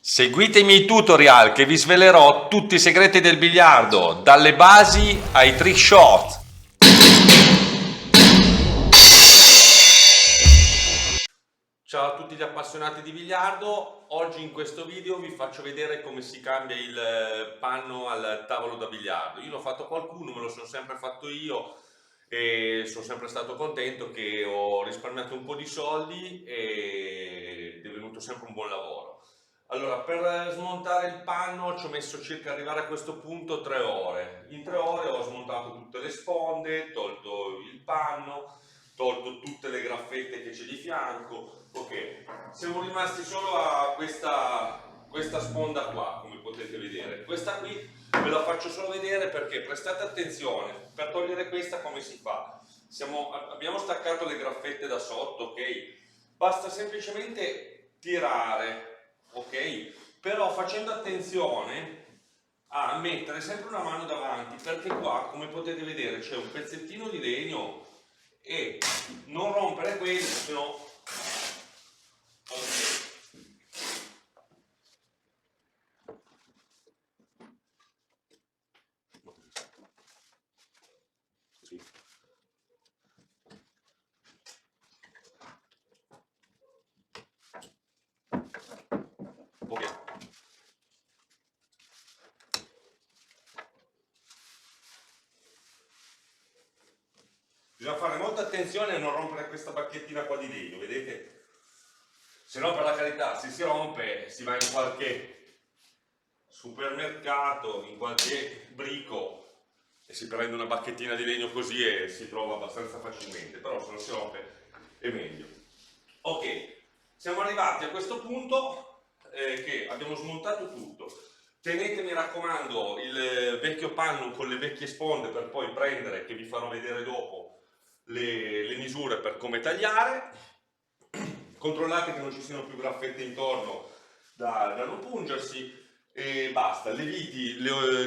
Seguite i miei tutorial che vi svelerò tutti i segreti del biliardo, dalle basi ai trick shot. Ciao a tutti gli appassionati di biliardo, oggi in questo video vi faccio vedere come si cambia il panno al tavolo da biliardo. Io l'ho fatto qualcuno, me lo sono sempre fatto io e sono sempre stato contento che ho risparmiato un po' di soldi ed è venuto sempre un buon lavoro. Allora, per smontare il panno ci ho messo circa arrivare a questo punto 3 ore. In 3 ore ho smontato tutte le sponde, tolto il panno, tolto tutte le graffette che c'è di fianco. Ok, siamo rimasti solo a questa sponda qua, come potete vedere. Questa qui ve la faccio solo vedere perché prestate attenzione, per togliere questa come si fa? Abbiamo staccato le graffette da sotto, ok? Basta semplicemente tirare, ok? Però facendo attenzione a mettere sempre una mano davanti, perché qua, come potete vedere, c'è un pezzettino di legno e non rompere quello, se no... Così. Ok. Bisogna fare molta attenzione a non rompere questa bacchettina qua di legno, vedete? Se no, per la carità, se si rompe si va in qualche supermercato, in qualche brico e si prende una bacchettina di legno così e si trova abbastanza facilmente, però se non si rompe è meglio. Ok, siamo arrivati a questo punto che abbiamo smontato tutto. Tenete, mi raccomando, il vecchio panno con le vecchie sponde per poi prendere, che vi farò vedere dopo, le misure per come tagliare. Controllate che non ci siano più graffette intorno da non pungersi e basta. Le viti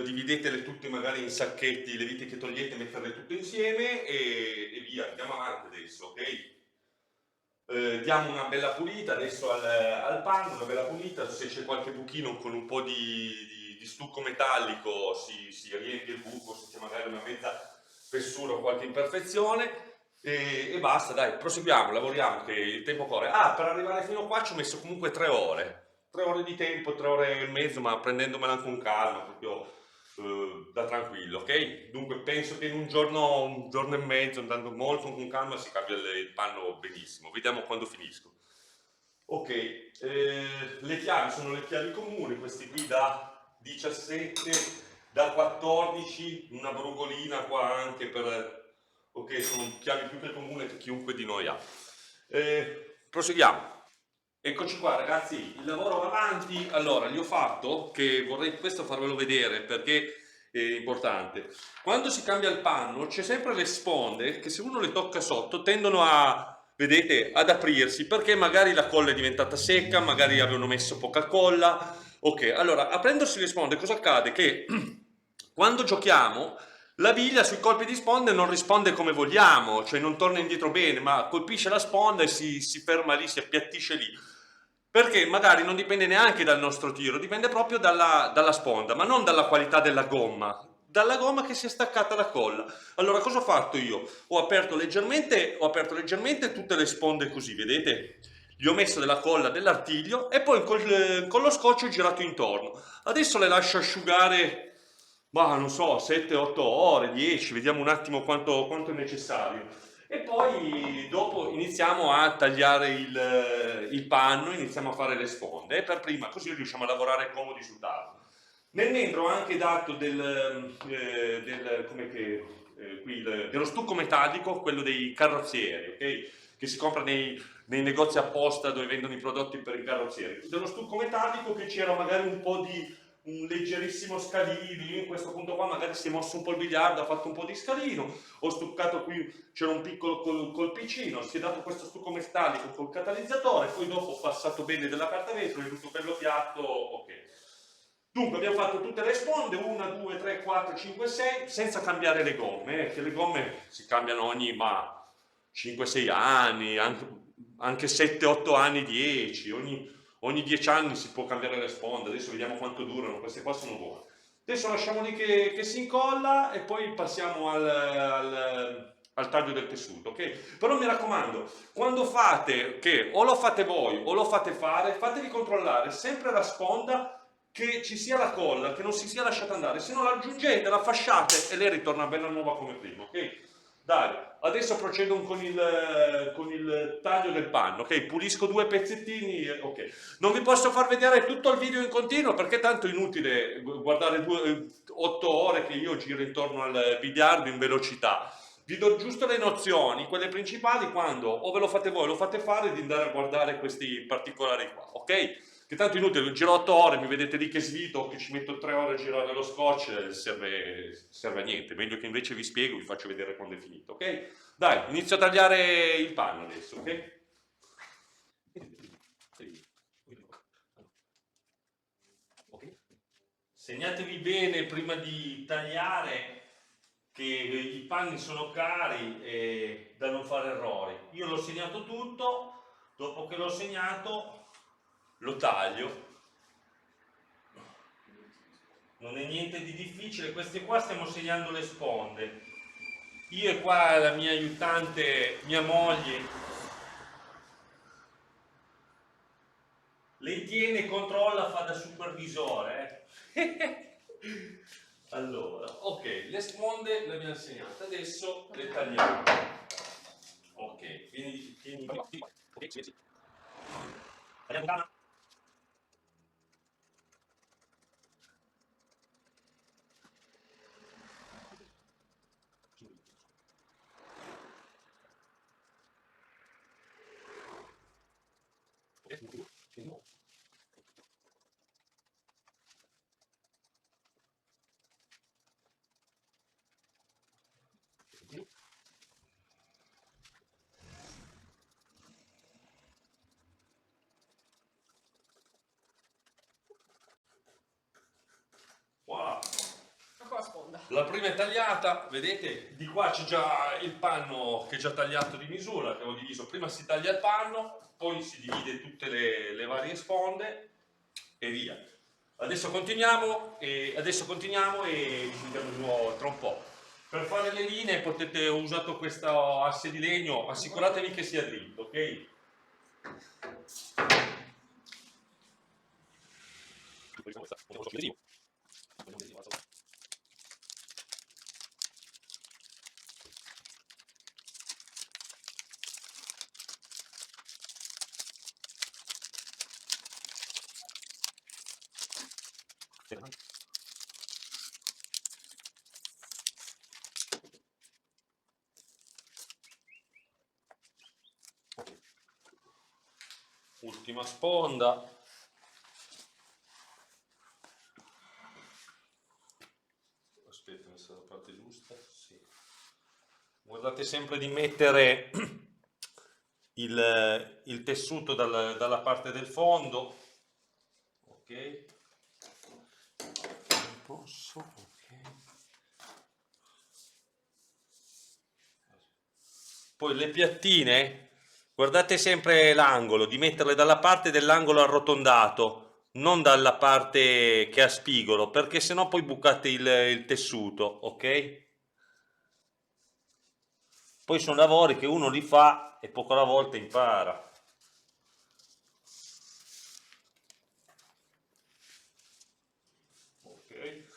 dividetele tutte magari in sacchetti, le viti che togliete metterle tutte insieme e via, andiamo avanti adesso, ok? Diamo una bella pulita adesso al panno, una bella pulita, se c'è qualche buchino con un po' di stucco metallico si riempie il buco, se c'è magari una mezza fessura o qualche imperfezione e basta, dai, proseguiamo, lavoriamo che il tempo corre. Ah, per arrivare fino a qua ci ho messo comunque 3 ore di tempo, 3 ore e mezzo, ma prendendomela con calma, proprio da tranquillo, ok? Dunque penso che in un giorno e mezzo, andando molto con calma, si cambia il panno benissimo. Vediamo quando finisco. Ok, le chiavi sono le chiavi comuni, queste qui da 17, da 14, una brugolina qua anche per... Ok, sono chiavi più che comuni che chiunque di noi ha. Proseguiamo. Eccoci qua ragazzi, il lavoro va avanti. Allora, gli ho fatto, che vorrei questo farvelo vedere perché è importante. Quando si cambia il panno c'è sempre le sponde che se uno le tocca sotto tendono a, vedete, ad aprirsi perché magari la colla è diventata secca, magari avevano messo poca colla. Ok, allora, aprendosi le sponde cosa accade? Che quando giochiamo la biglia sui colpi di sponde non risponde come vogliamo, cioè non torna indietro bene, ma colpisce la sponda e si ferma lì, si appiattisce lì. Perché magari non dipende neanche dal nostro tiro, dipende proprio dalla sponda, ma non dalla qualità dalla gomma che si è staccata la colla. Allora cosa ho fatto io? Ho aperto leggermente tutte le sponde così, vedete? Gli ho messo della colla dell'artiglio e poi con lo scotch ho girato intorno. Adesso le lascio asciugare, ma non so, 7-8 ore, 10, vediamo un attimo quanto è necessario. E poi dopo iniziamo a tagliare il panno, iniziamo a fare le sponde, per prima, così riusciamo a lavorare comodi sul tavolo. Nel mentre ho anche dato dello stucco metallico, quello dei carrozzieri, ok? Che si compra nei negozi apposta dove vendono i prodotti per i carrozzieri. Dello stucco metallico che c'era magari un leggerissimo scalino, io in questo punto qua magari si è mosso un po' il biliardo, ha fatto un po' di scalino, ho stuccato qui, c'era un piccolo colpicino, si è dato questo stucco metallico col catalizzatore, poi dopo ho passato bene della carta vetro, è venuto bello piatto, ok. Dunque abbiamo fatto tutte le sponde, 1, 2, 3, 4, 5, 6, senza cambiare le gomme, che le gomme si cambiano ogni 5-6 anni, anche 7-8 anni, 10, ogni 10 anni si può cambiare le sponde, adesso vediamo quanto durano, queste qua sono buone. Adesso lasciamo lì che si incolla e poi passiamo al taglio del tessuto, ok? Però mi raccomando, quando fate, che o lo fate voi o lo fate fare, fatevi controllare sempre la sponda, che ci sia la colla, che non si sia lasciata andare, se no la aggiungete, la fasciate e lei ritorna bella nuova come prima, ok? Dai, adesso procedo con il taglio del panno, ok? Pulisco 2 pezzettini, ok. Non vi posso far vedere tutto il video in continuo perché tanto è inutile guardare 8 ore che io giro intorno al biliardo in velocità. Vi do giusto le nozioni, quelle principali, quando o ve lo fate voi o lo fate fare, di andare a guardare questi particolari qua, ok? Che tanto è inutile, giro 8 ore, mi vedete lì che svito, che ci metto 3 ore a girare lo scotch, serve a niente. Meglio che invece vi spiego, vi faccio vedere quando è finito, ok? Dai, inizio a tagliare il panno adesso, ok? Segnatevi bene prima di tagliare che i panni sono cari e da non fare errori. Io l'ho segnato tutto, dopo che l'ho segnato lo taglio. Non è niente di difficile, queste qua stiamo segnando le sponde. Io e qua la mia aiutante, mia moglie, le tiene, controlla, fa da supervisore. Allora, ok, le sponde le abbiamo segnate, adesso le tagliamo. Ok, tieni. Ok, sì. Tagliamo. Voilà. La prima è tagliata, vedete? Di qua c'è già il panno che è già tagliato di misura, che ho diviso. Prima si taglia il panno, poi si divide tutte le varie sponde e via. Adesso continuiamo e ci vediamo di nuovo tra un po'. Per fare le linee ho usato questo asse di legno, assicuratevi che sia dritto, ok? Ultima sponda. Aspetta, questa è la parte giusta. Sì. Guardate sempre di mettere il tessuto dalla parte del fondo. Ok. Non posso. Ok. Poi le piattine, guardate sempre l'angolo, di metterle dalla parte dell'angolo arrotondato, non dalla parte che ha spigolo, perché sennò poi bucate il tessuto, ok? Poi sono lavori che uno li fa e poco alla volta impara. Ok.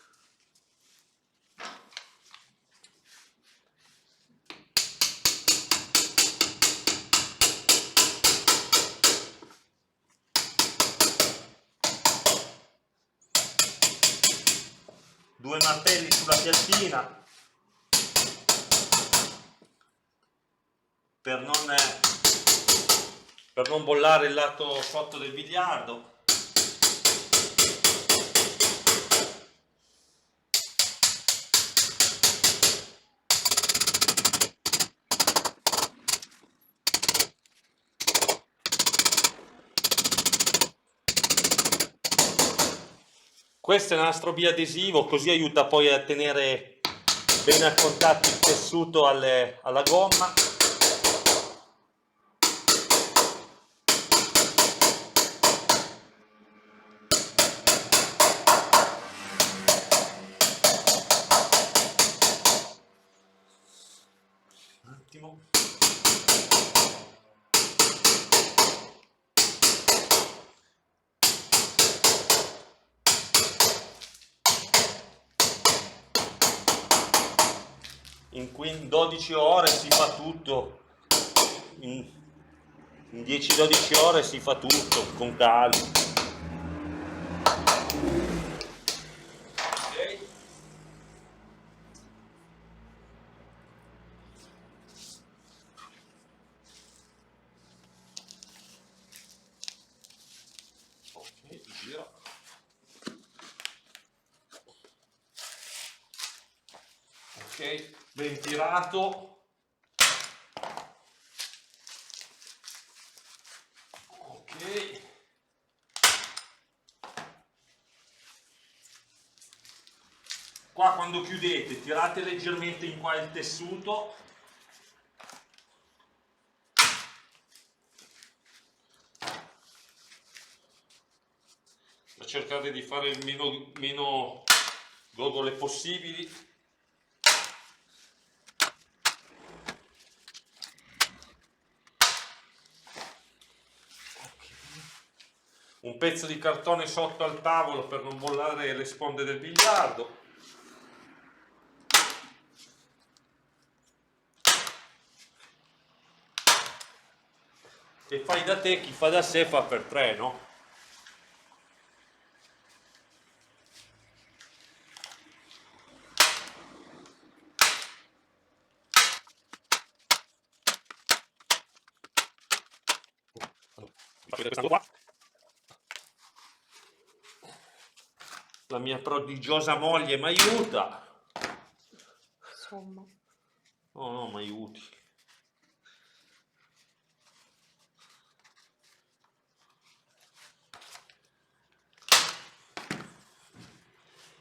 Due martelli sulla piattina per non bollare il lato sotto del biliardo. Questo è il nastro biadesivo, così aiuta poi a tenere bene a contatto il tessuto alla gomma. in 12 ore si fa tutto, in 10-12 ore si fa tutto, con calma. Gira. Ok, ben tirato. Ok. Qua quando chiudete tirate leggermente in qua il tessuto. Per cercare di fare il meno gogole possibili. Un pezzo di cartone sotto al tavolo per non bollare le sponde del biliardo. E fai da te, chi fa da sé fa per tre, no? Qua. La mia prodigiosa moglie mi aiuta. Insomma. No, mi aiuti.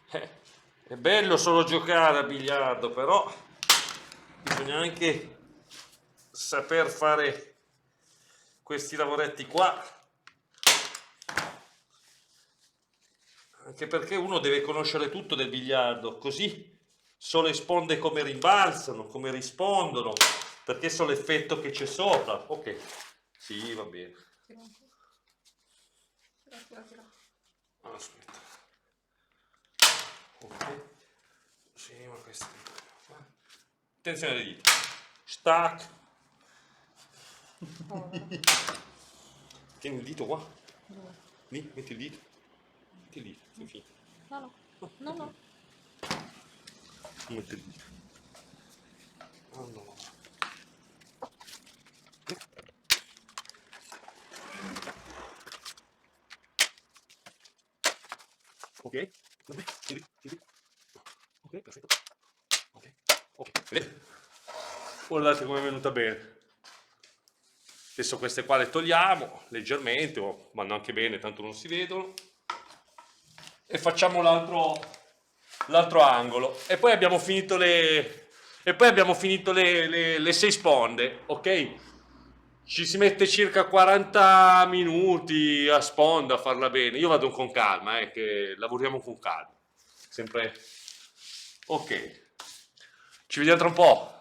È bello solo giocare a biliardo, però bisogna anche saper fare questi lavoretti qua. Anche perché uno deve conoscere tutto del biliardo, così so le sponde come rimbalzano, come rispondono, perché so l'effetto che c'è sopra. Ok, sì, va bene. Tira. Aspetta. Ok. Sì, ma questo. Attenzione alle dita. Stack. Tieni il dito qua. Dove? Lì, metti il dito. Metti il dito, fai finta. No. Metti il dito. Allora. Ok, vabbè, tiri. Ok, perfetto. Ok, vedete? Guardate come è venuta bene. Adesso queste qua le togliamo leggermente, o vanno anche bene, tanto non si vedono. E facciamo l'altro angolo. E poi abbiamo finito le 6 sponde, ok? Ci si mette circa 40 minuti a sponda a farla bene. Io vado con calma, che lavoriamo con calma. Sempre. Ok. Ci vediamo tra un po'.